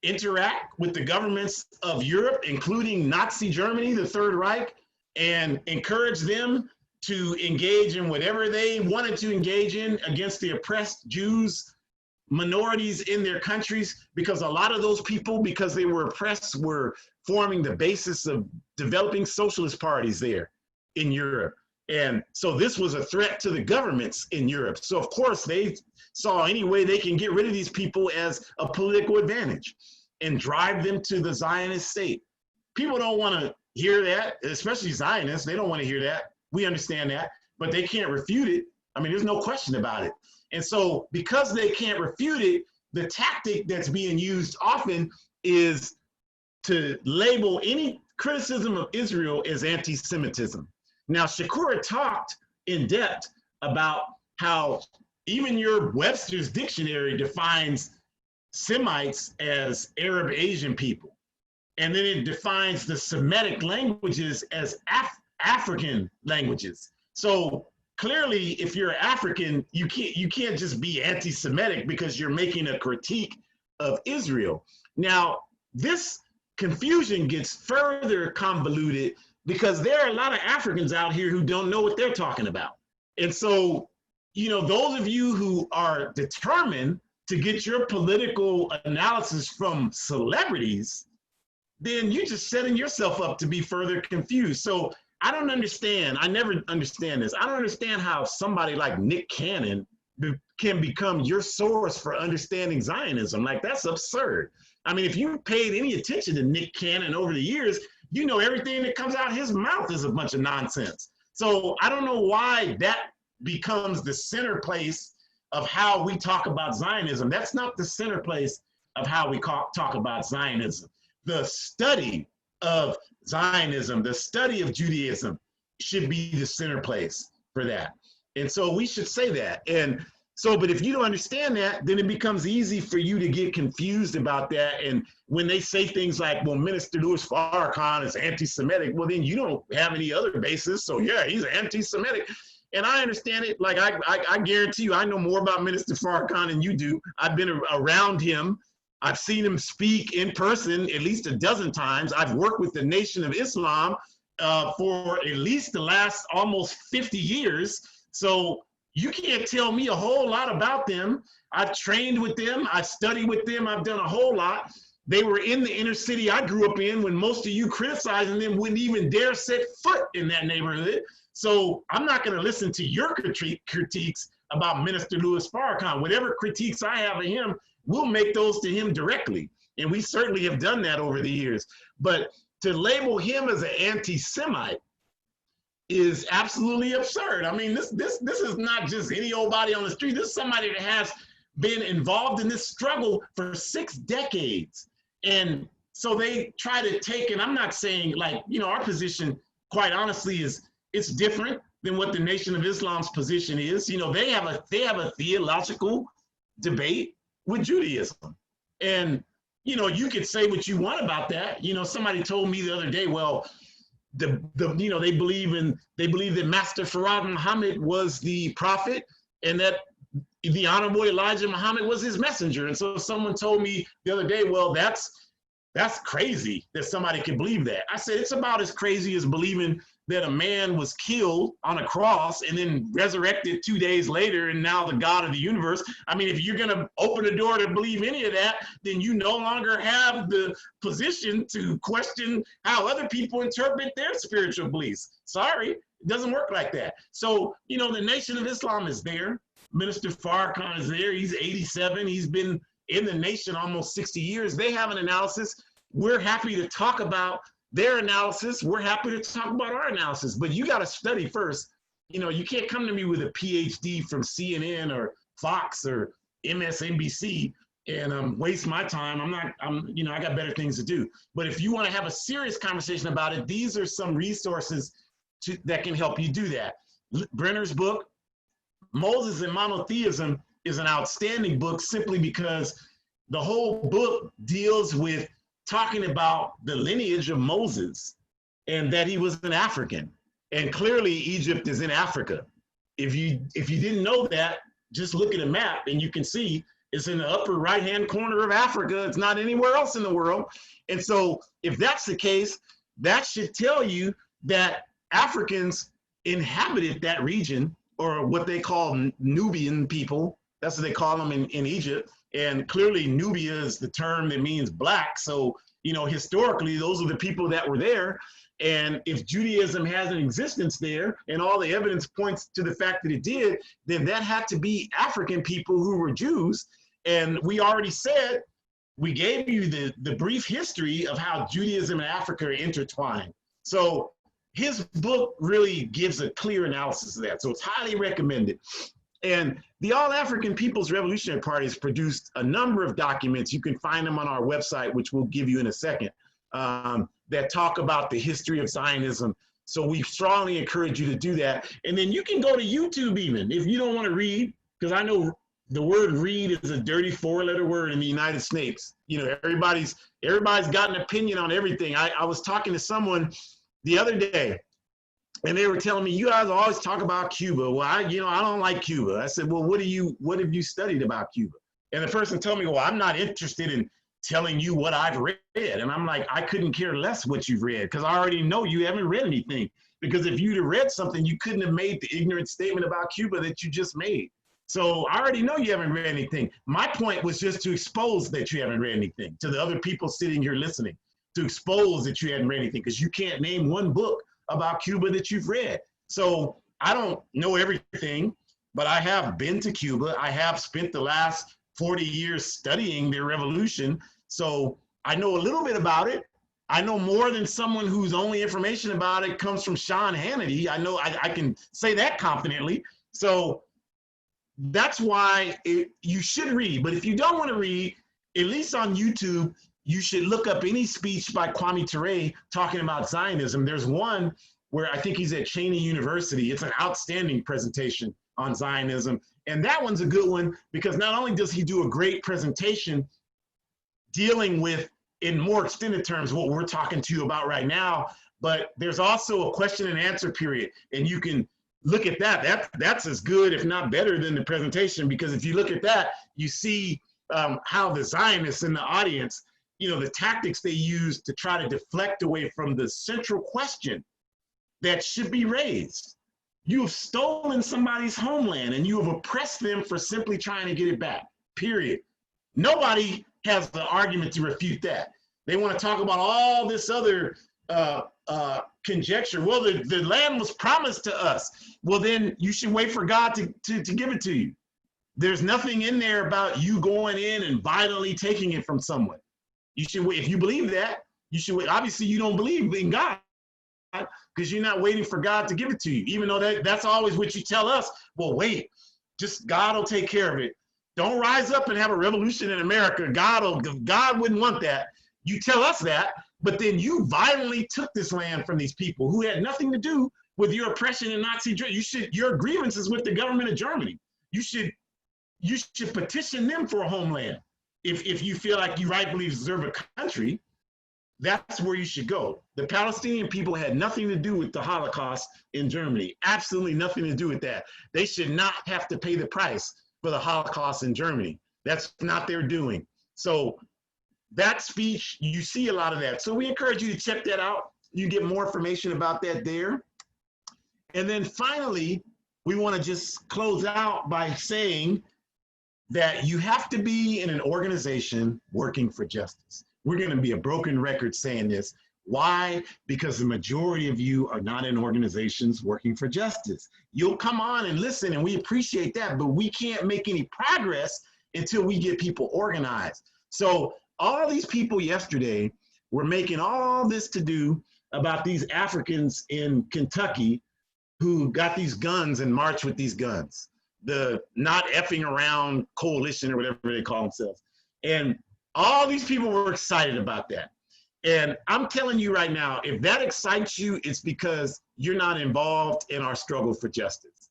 interact with the governments of Europe, including Nazi Germany, the Third Reich, and encourage them to engage in whatever they wanted to engage in against the oppressed Jews, minorities in their countries, because a lot of those people, because they were oppressed, were forming the basis of developing socialist parties there in Europe. And so this was a threat to the governments in Europe. So of course they saw any way they can get rid of these people as a political advantage and drive them to the Zionist state. People don't want to hear that, especially Zionists. They don't want to hear that. We understand that, but they can't refute it. I mean, there's no question about it. And so because they can't refute it, the tactic that's being used often is to label any criticism of Israel as anti-Semitism. Now, Shakur talked in depth about how even your Webster's dictionary defines Semites as Arab Asian people. And then it defines the Semitic languages as African languages. So clearly, if you're African, you can't just be anti-Semitic because you're making a critique of Israel. Now, this confusion gets further convoluted because there are a lot of Africans out here who don't know what they're talking about. And so, those of you who are determined to get your political analysis from celebrities, then you're just setting yourself up to be further confused. So I don't understand. I never understand this. I don't understand how somebody like Nick Cannon can become your source for understanding Zionism. Like, that's absurd. I mean, if you paid any attention to Nick Cannon over the years, you know everything that comes out of his mouth is a bunch of nonsense. So I don't know why that becomes the center place of how we talk about Zionism. That's not the center place of how we talk about Zionism. The study of Zionism, the study of Judaism should be the center place for that. And so we should say that. And so, but if you don't understand that, then it becomes easy for you to get confused about that. And when they say things like, well, Minister Louis Farrakhan is anti-Semitic, well, then you don't have any other basis. So yeah, he's anti-Semitic. And I understand it. Like, I guarantee you, I know more about Minister Farrakhan than you do. I've been around him. I've seen him speak in person at least a dozen times. I've worked with the Nation of Islam for at least the last almost 50 years. So you can't tell me a whole lot about them. I've trained with them. I studied with them. I've done a whole lot. They were in the inner city I grew up in when most of you criticizing them wouldn't even dare set foot in that neighborhood. So I'm not going to listen to your critiques about Minister Louis Farrakhan. Whatever critiques I have of him, we'll make those to him directly. And we certainly have done that over the years. But to label him as an anti-Semite is absolutely absurd. I mean, this is not just any old body on the street. This is somebody that has been involved in this struggle for 6 decades. And so they try to take, and I'm not saying like, you know, our position, quite honestly, is it's different than what the Nation of Islam's position is. You know, they have a theological debate with Judaism. And, you know, you could say what you want about that. You know, somebody told me the other day, well, you know, they believe that Master Farad Muhammad was the prophet and that the Honorable Elijah Muhammad was his messenger. And so someone told me the other day, well, that's crazy that somebody can believe that. I said, it's about as crazy as believing that a man was killed on a cross and then resurrected 2 days later and now the God of the universe. I mean, if you're going to open the door to believe any of that, then you no longer have the position to question how other people interpret their spiritual beliefs. Sorry, it doesn't work like that. So, you know, the Nation of Islam is there. Minister Farrakhan is there. He's 87. He's been in the nation almost 60 years. They have an analysis. We're happy to talk about their analysis. We're happy to talk about our analysis, but you got to study first. You know, you can't come to me with a PhD from CNN or Fox or MSNBC and waste my time. You know, I got better things to do. But if you want to have a serious conversation about it, these are some resources that can help you do that. Brenner's book, Moses and Monotheism, is an outstanding book simply because the whole book deals with talking about the lineage of Moses and that he was an African. And clearly Egypt is in Africa. If you didn't know that, just look at a map and you can see it's in the upper right-hand corner of Africa. It's not anywhere else in the world. And so if that's the case, that should tell you that Africans inhabited that region, or what they call Nubian people. That's what they call them in Egypt. And clearly Nubia is the term that means black. So, you know, historically, those are the people that were there. And if Judaism has an existence there and all the evidence points to the fact that it did, then that had to be African people who were Jews. And we already said, we gave you the brief history of how Judaism and Africa are intertwined. So his book really gives a clear analysis of that. So it's highly recommended. And the All African People's Revolutionary Party has produced a number of documents. You can find them on our website, which we'll give you in a second, that talk about the history of Zionism. So we strongly encourage you to do that. And then you can go to YouTube even if you don't want to read, because I know the word read is a dirty 4-letter word in the United States. You know, everybody's got an opinion on everything. I was talking to someone the other day, and they were telling me, you guys always talk about Cuba. Well, I don't like Cuba. I said, well, what have you studied about Cuba? And the person told me, well, I'm not interested in telling you what I've read. And I'm like, I couldn't care less what you've read, because I already know you haven't read anything. Because if you'd have read something, you couldn't have made the ignorant statement about Cuba that you just made. So I already know you haven't read anything. My point was just to expose that you haven't read anything to the other people sitting here listening, to expose that you hadn't read anything, because you can't name one book about Cuba that you've read. So I don't know everything, but I have been to Cuba. I have spent the last 40 years studying their revolution. So I know a little bit about it. I know more than someone whose only information about it comes from Sean Hannity. I know I can say that confidently. So that's why you should read. But if you don't want to read, at least on YouTube, you should look up any speech by Kwame Ture talking about Zionism. There's one where I think he's at Cheney University. It's an outstanding presentation on Zionism. And that one's a good one because not only does he do a great presentation dealing with, in more extended terms, what we're talking to you about right now, but there's also a question and answer period. And you can look at that. That's as good, if not better, than the presentation, because if you look at that, you see how the Zionists in the audience, you know, the tactics they use to try to deflect away from the central question that should be raised. You have stolen somebody's homeland and you have oppressed them for simply trying to get it back, period. Nobody has the argument to refute that. They want to talk about all this other conjecture. Well, the land was promised to us. Well, then you should wait for God to give it to you. There's nothing in there about you going in and violently taking it from someone. You should wait. If you believe that, you should wait. Obviously, you don't believe in God because you're not waiting for God to give it to you, even though that's always what you tell us. Well, wait, just God will take care of it. Don't rise up and have a revolution in America. God wouldn't want that. You tell us that, but then you violently took this land from these people who had nothing to do with your oppression and Nazi. Your grievances with the government of Germany. You should petition them for a homeland. If you feel like you rightfully deserve a country, that's where you should go. The Palestinian people had nothing to do with the Holocaust in Germany. Absolutely nothing to do with that. They should not have to pay the price for the Holocaust in Germany. That's not their doing. So that speech, you see a lot of that. So we encourage you to check that out. You get more information about that there. And then finally, we want to just close out by saying that you have to be in an organization working for justice. We're going to be a broken record saying this. Why? Because the majority of you are not in organizations working for justice. You'll come on and listen, and we appreciate that, but we can't make any progress until we get people organized. So all these people yesterday were making all this to do about these Africans in Kentucky who got these guns and marched with these guns. The not effing around coalition or whatever they call themselves. And all these people were excited about that. And I'm telling you right now, if that excites you, it's because you're not involved in our struggle for justice.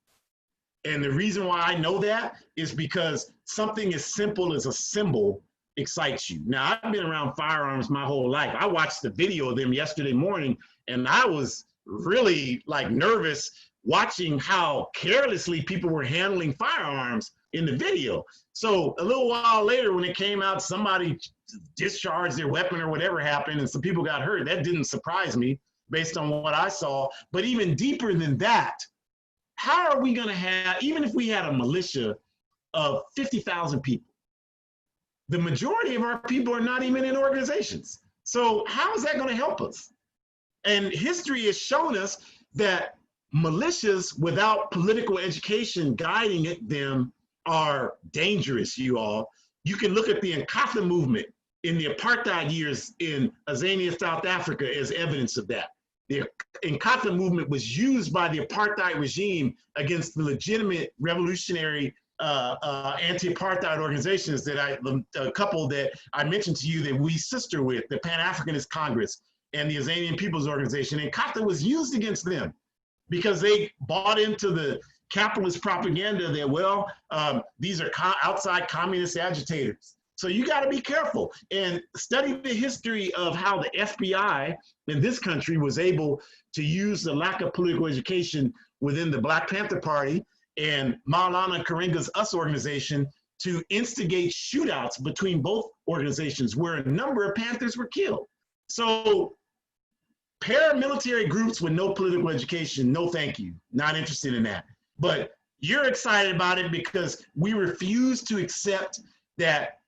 And the reason why I know that is because something as simple as a symbol excites you. Now, I've been around firearms my whole life. I watched the video of them yesterday morning, and I was really like nervous watching how carelessly people were handling firearms in the video. So a little while later, when it came out, somebody discharged their weapon or whatever happened, and some people got hurt. That didn't surprise me based on what I saw. But even deeper than that, how are we going to have, even if we had a militia of 50,000 people, the majority of our people are not even in organizations. So how is that going to help us? And history has shown us that militias without political education guiding them are dangerous, you all. You can look at the Nkatha movement in the apartheid years in Azania, South Africa as evidence of that. The Nkatha movement was used by the apartheid regime against the legitimate revolutionary anti-apartheid organizations that a couple that I mentioned to you that we sister with, the Pan-Africanist Congress and the Azanian People's Organization. And Nkatha was used against them because they bought into the capitalist propaganda that, well, these are outside communist agitators. So you got to be careful and study the history of how the FBI in this country was able to use the lack of political education within the Black Panther Party and Maulana Karenga's US organization to instigate shootouts between both organizations where a number of Panthers were killed. So paramilitary groups with no political education, no thank you, not interested in that. But you're excited about it because we refuse to accept that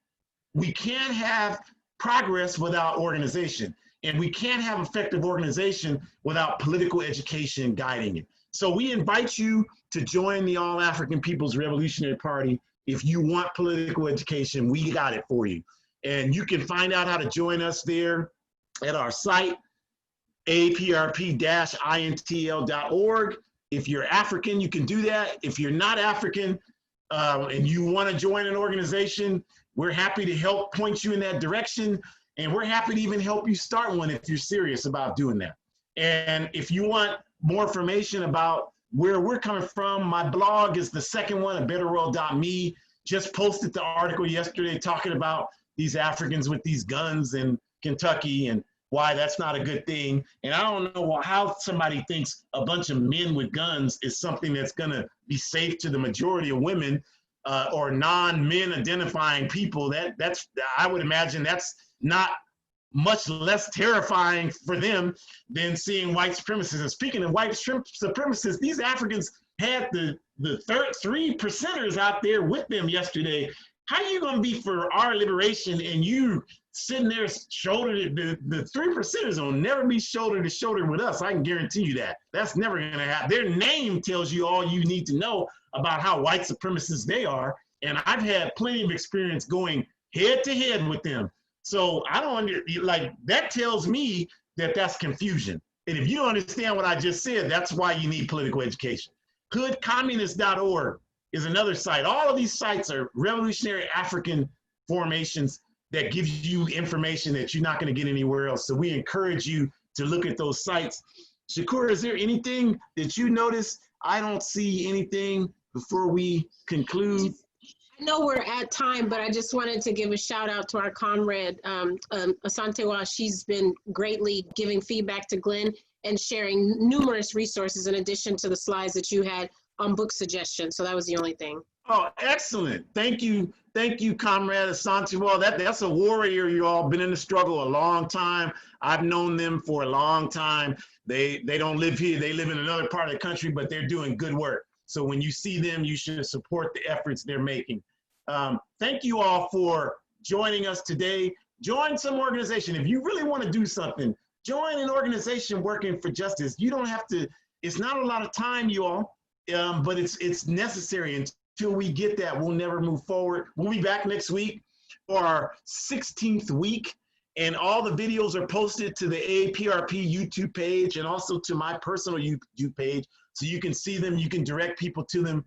we can't have progress without organization, and we can't have effective organization without political education guiding it. So we invite you to join the All African People's Revolutionary Party. If you want political education, we got it for you. And you can find out how to join us there at our site, aprp-intl.org. If you're African, you can do that. If you're not African and you want to join an organization, we're happy to help point you in that direction. And we're happy to even help you start one if you're serious about doing that. And if you want more information about where we're coming from, my blog is the second one, abetterworld.me. Just posted the article yesterday talking about these Africans with these guns in Kentucky and why that's not a good thing. And I don't know how somebody thinks a bunch of men with guns is something that's going to be safe to the majority of women or non-men identifying people. That's I would imagine that's not much less terrifying for them than seeing white supremacists. And speaking of white supremacists, these Africans had the 3%ers out there with them yesterday. How are you going to be for our liberation and you sitting there shoulder to the 3%ers will never be shoulder to shoulder with us? I can guarantee you that. That's never going to happen. Their name tells you all you need to know about how white supremacists they are. And I've had plenty of experience going head to head with them. So I don't that tells me that that's confusion. And if you don't understand what I just said, that's why you need political education. Hoodcommunist.org is another site. All of these sites are revolutionary African formations that give you information that you're not going to get anywhere else. So we encourage you to look at those sites. Shakur, is there anything that you noticed? I don't see anything before we conclude. I know we're at time, but I just wanted to give a shout out to our comrade, Asantewa. She's been greatly giving feedback to Glenn and sharing numerous resources in addition to the slides that you had on book suggestions. So that was the only thing. Oh, excellent. Thank you, Comrade Asantewa. That's a warrior, you all. Been in the struggle a long time. I've known them for a long time. They don't live here. They live in another part of the country, but they're doing good work. So when you see them, you should support the efforts they're making. Thank you all for joining us today. Join some organization. If you really want to do something, join an organization working for justice. You don't have to, it's not a lot of time, you all, but it's necessary. Until we get that, we'll never move forward. We'll be back next week for our 16th week. And all the videos are posted to the AAPRP YouTube page and also to my personal YouTube page. So you can see them, you can direct people to them.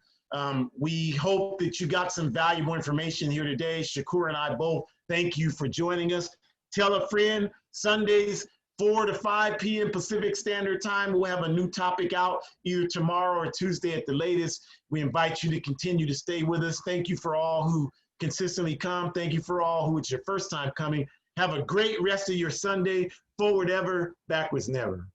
We hope that you got some valuable information here today. Shakur and I both thank you for joining us. Tell a friend. Sundays, 4 to 5 p.m. Pacific Standard Time. We'll have a new topic out either tomorrow or Tuesday at the latest. We invite you to continue to stay with us. Thank you for all who consistently come. Thank you for all who it's your first time coming. Have a great rest of your Sunday. Forward ever, backwards never.